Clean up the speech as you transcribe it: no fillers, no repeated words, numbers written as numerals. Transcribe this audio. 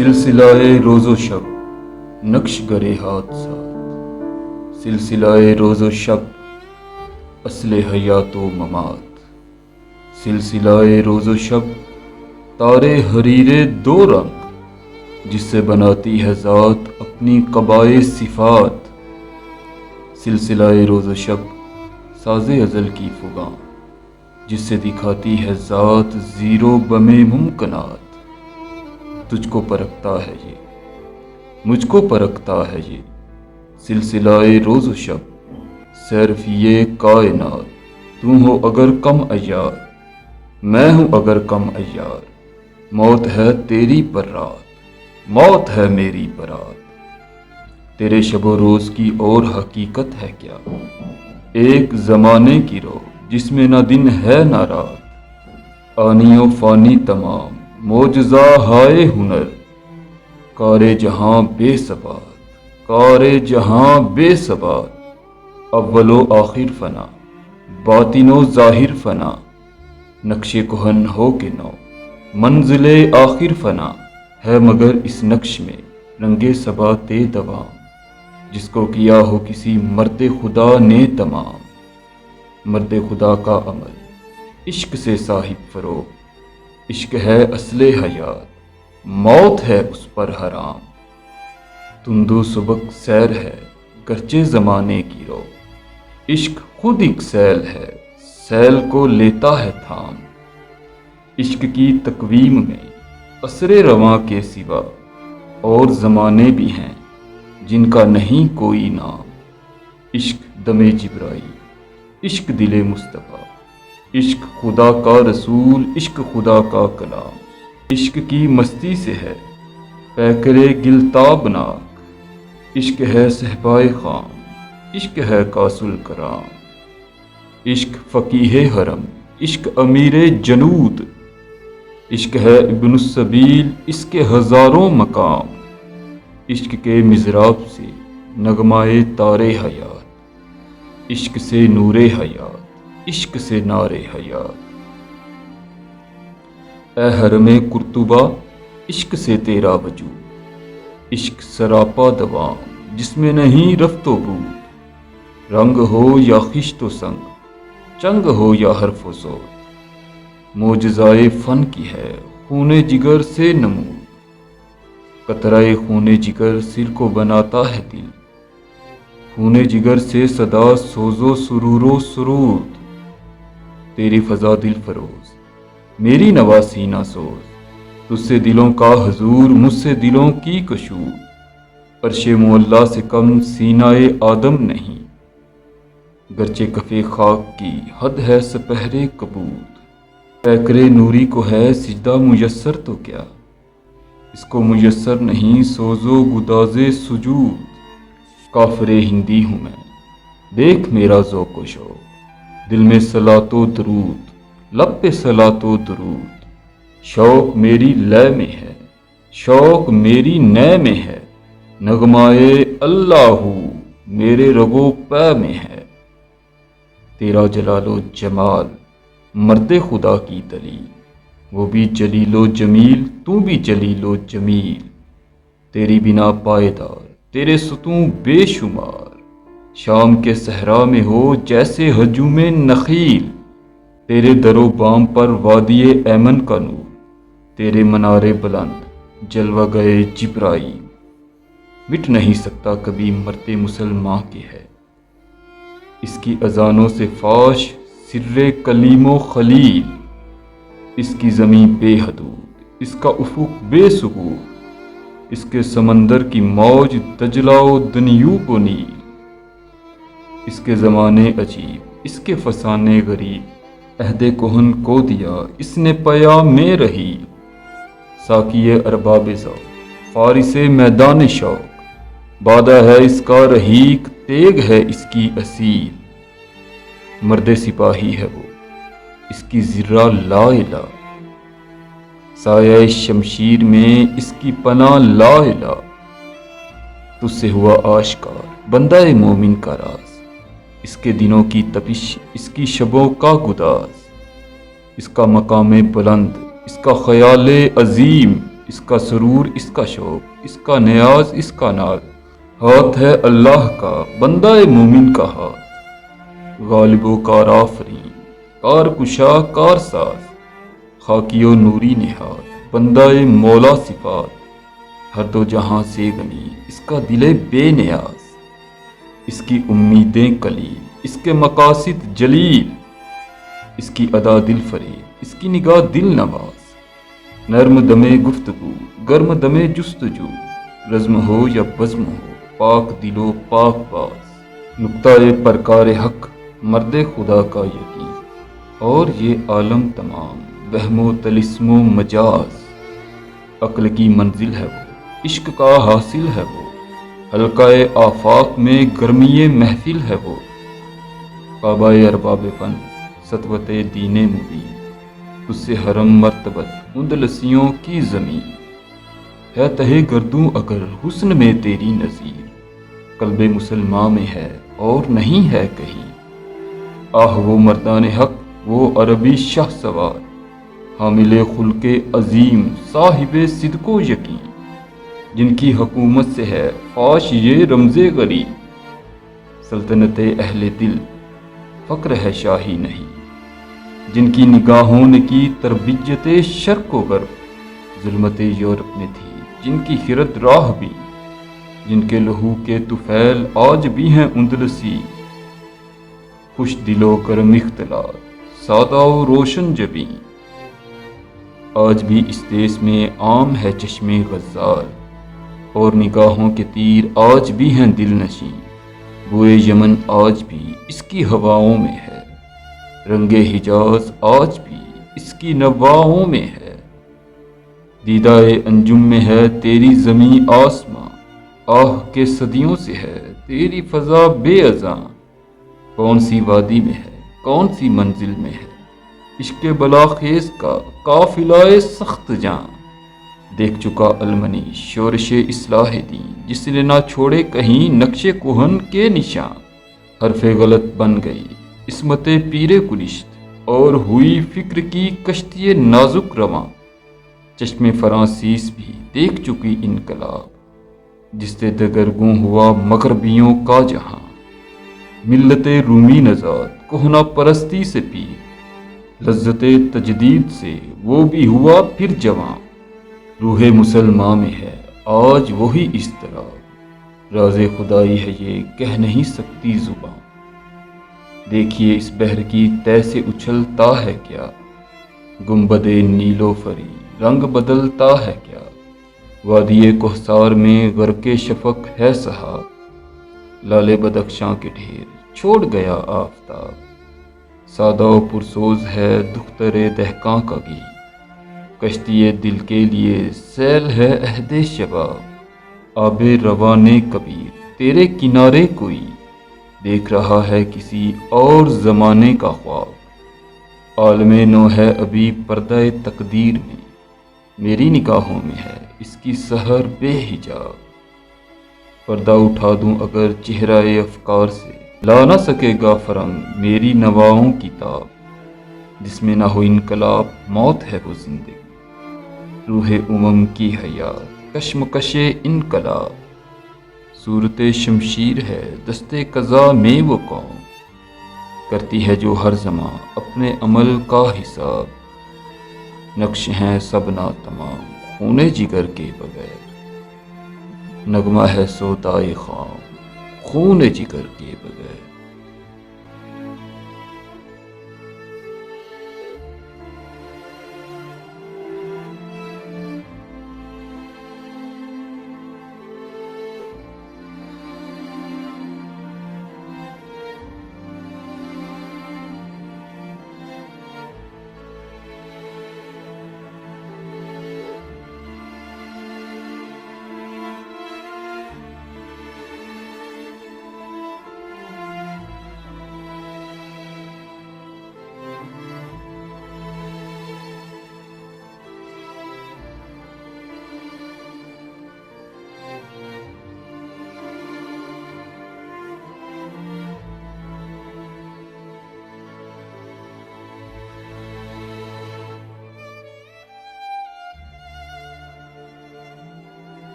سلسلہ روز و شب نقش گرے ہاتھ ساتھ، سلسلہ روز و شب اصل حیات و ممات، سلسلہ روز و شب تارے حریر دو رنگ، جس سے بناتی ہے ذات اپنی قبائے صفات، سلسلہ روز و شب ساز ازل کی فغاں، جس سے دکھاتی ہے ذات زیرو بمے ممکنات، تجھ کو پرکھتا ہے یہ، مجھ کو پرکھتا ہے یہ، سلسلہ روز و شب صرف یہ کائنات، تو ہو اگر کم عیار، میں ہوں اگر کم عیار، موت ہے تیری پر رات، موت ہے میری برات، تیرے شب و روز کی اور حقیقت ہے کیا، ایک زمانے کی رو جس میں نہ دن ہے نہ رات، آنی و فانی تمام معجزہ ہائے ہنر، کار جہاں بے ثبات، کار جہاں بے ثبات، اول و آخر فنا، باطن و ظاہر فنا، نقش کہن ہو کے نو، منزل آخر فنا ہے، مگر اس نقش میں رنگ ثبات دوام، جس کو کیا ہو کسی مرد خدا نے تمام، مرد خدا کا عمل عشق سے صاحب فروغ، عشق ہے اصل حیات، موت ہے اس پر حرام، تندو سبک سیر ہے گرچہ زمانے کی رو، عشق خود ایک سیل ہے، سیل کو لیتا ہے تھام، عشق کی تقویم میں عصر رواں کے سوا اور زمانے بھی ہیں جن کا نہیں کوئی نام، عشق دم جبرائیل، عشق دل مصطفیٰ، عشق خدا کا رسول، عشق خدا کا کلام، عشق کی مستی سے ہے پیکرے گلتاب ناک، عشق ہے صحبائے خام، عشق ہے کاسل کرام، عشق فقیہ حرم، عشق امیر جنود، عشق ہے ابن السبیل، اس کے ہزاروں مقام، عشق کے مضراب سے نغمائے تار حیات، عشق سے نور حیات، عشق سے نار حیات، اے حرم قرطبہ عشق سے تیرا وجود، عشق سراپا دوام جس میں نہیں رفت و بود، رنگ ہو یا خشت و سنگ، چنگ ہو یا حرف و صوت، معجزائے فن کی ہے خون جگر سے نمود، قطرہ خون جگر سر کو بناتا ہے دل، خون جگر سے صدا سوز و سرور و سرود، تیری فضا دل فروز میری نوا سینہ سوز، تجھ سے دلوں کا حضور مجھ سے دلوں کی کشود، عرش معلیٰ سے کم سینہ آدم نہیں، گرچہ کف خاک کی حد ہے سپہر کبود، پیکر نوری کو ہے سجدہ میسر تو کیا، اس کو میسر نہیں سوز و گداز سجود، کافر ہندی ہوں میں دیکھ میرا ذوق و شوق، دل میں صلاۃ و درود، لب پہ صلاۃ و درود، شوق میری لے میں ہے، شوق میری نے میں ہے، نغمائے اللہ میرے رگو پے میں ہے، تیرا جلال و جمال مرد خدا کی دلیل، وہ بھی جلیل و جمیل تو بھی جلیل و جمیل، تیری بنا پائیدار تیرے ستون بے شمار، شام کے صحرا میں ہو جیسے ہجوم نخیل، تیرے در و بام پر وادی ایمن کا نور، تیرے منارے بلند جلوہ گئے جبرائیل، مٹ نہیں سکتا کبھی مرد مسلمان کے ہے، اس کی اذانوں سے فاش سر کلیم و خلیل، اس کی زمین بے حدود، اس کا افق بے ثبوت، اس کے سمندر کی موج دجلہ و دنیوب و نیل، اس کے زمانے عجیب، اس کے فسانے غریب، عہد کہن کو دیا اس نے پیام میں رہی، ساقی ارباب ذوق فارس میدان شوق، بادہ ہے اس کا رحیق، تیغ ہے اس کی اصیل، مرد سپاہی ہے وہ اس کی ذرہ لا الہ، سایہ شمشیر میں اس کی پناہ لا الہ، تجھ سے ہوا آشکار بندہ مومن کا راز، اس کے دنوں کی تپش، اس کی شبوں کا گداز، اس کا مقام بلند، اس کا خیال عظیم، اس کا سرور اس کا شوق، اس کا نیاز اس کا ناز، ہاتھ ہے اللہ کا بندہ مومن کا ہاتھ، غالب و کار آفرین کار کشا کار ساز، خاکی و نوری نہاد بندہ مولا صفات، ہر دو جہاں سے غنی اس کا دل بے نیاز، اس کی امیدیں قلیل اس کے مقاصد جلیل، اس کی ادا دل فریب اس کی نگاہ دل نواز، نرم دمے گفتگو گرم دمے جستجو، رزم ہو یا بزم ہو پاک دل و پاک باز، نقطۂ پرکار حق مرد خدا کا یقین، اور یہ عالم تمام وہم و طلسم و مجاز، عقل کی منزل ہے وہ عشق کا حاصل ہے وہ، حلقہ آفاق میں گرمی محفل ہے وہ، کعبہ ارباب فن سطوت دین مبین، تجھ سے حرم مرتبت اندلسیوں کی زمین، ہے تہے گردوں اگر حسن میں تیری نظیر، قلب مسلمان میں ہے اور نہیں ہے کہیں، آہ وہ مردان حق وہ عربی شاہ سوار، حامل خلق عظیم صاحب صدق و یقین، جن کی حکومت سے ہے فاش یہ رمز غریب، سلطنت اہل دل فقر ہے شاہی نہیں، جن کی نگاہوں نے کی تربیت شرق و غرب، ظلمت یورپ میں تھی جن کی خرد راہ بھی، جن کے لہو کے طفیل آج بھی ہیں اندلسی، خوش دل و گرم اختلاط سادہ و روشن جبیں، آج بھی اس دیس میں عام ہے چشم غزال، اور نگاہوں کے تیر آج بھی ہیں دل نشیں، بوئے یمن آج بھی اس کی ہواؤں میں ہے، رنگ حجاز آج بھی اس کی نواؤں میں ہے، دیدہ انجم میں ہے تیری زمین آسماں، آہ کے صدیوں سے ہے تیری فضا بے اذاں، کون سی وادی میں ہے کون سی منزل میں ہے عشق بلاخیز کا قافلہ سخت جاں، دیکھ چکا المنی شورش اصلاح دین، جس نے نہ چھوڑے کہیں نقش کہن کے نشاں، حرف غلط بن گئی عصمت پیر گلشت، اور ہوئی فکر کی کشتی نازک رواں، چشم فرانسیس بھی دیکھ چکی انقلاب، جس سے دگرگوں ہوا مغربیوں کا جہاں، ملت رومی نژاد کہنا پرستی سے پیر، لذت تجدید سے وہ بھی ہوا پھر جواں، روح مسلمان میں ہے آج وہی اضطراب، راز خدائی ہے یہ کہہ نہیں سکتی زباں، دیکھیے اس بحر کی تہ سے اچھلتا ہے کیا، گنبد نیلو فری رنگ بدلتا ہے کیا، وادی کوہسار میں غرق شفق ہے سحاب، لالے بدخشاں کے ڈھیر چھوڑ گیا آفتاب، سادہ و پرسوز ہے دختر دہقاں کا گی، کشتی دل کے لیے سیل ہے عہد شباب، آب روان کبیر تیرے کنارے کوئی، دیکھ رہا ہے کسی اور زمانے کا خواب، عالم نو ہے ابھی پردہ تقدیر میں، میری نگاہوں میں ہے اس کی سحر بے حجاب، پردہ اٹھا دوں اگر چہرہ افکار سے، لا نہ سکے گا فرنگ میری نواؤں کی تاب، جس میں نہ ہو انقلاب موت ہے وہ زندگی، روح امم کی حیات کشمکش انقلاب، صورت شمشیر ہے دستے قضا میں وہ قوم، کرتی ہے جو ہر زمان اپنے عمل کا حساب، نقش ہیں سب ناتمام خون جگر کے بغیر، نغمہ ہے سودائے خام خون جگر کے بغیر۔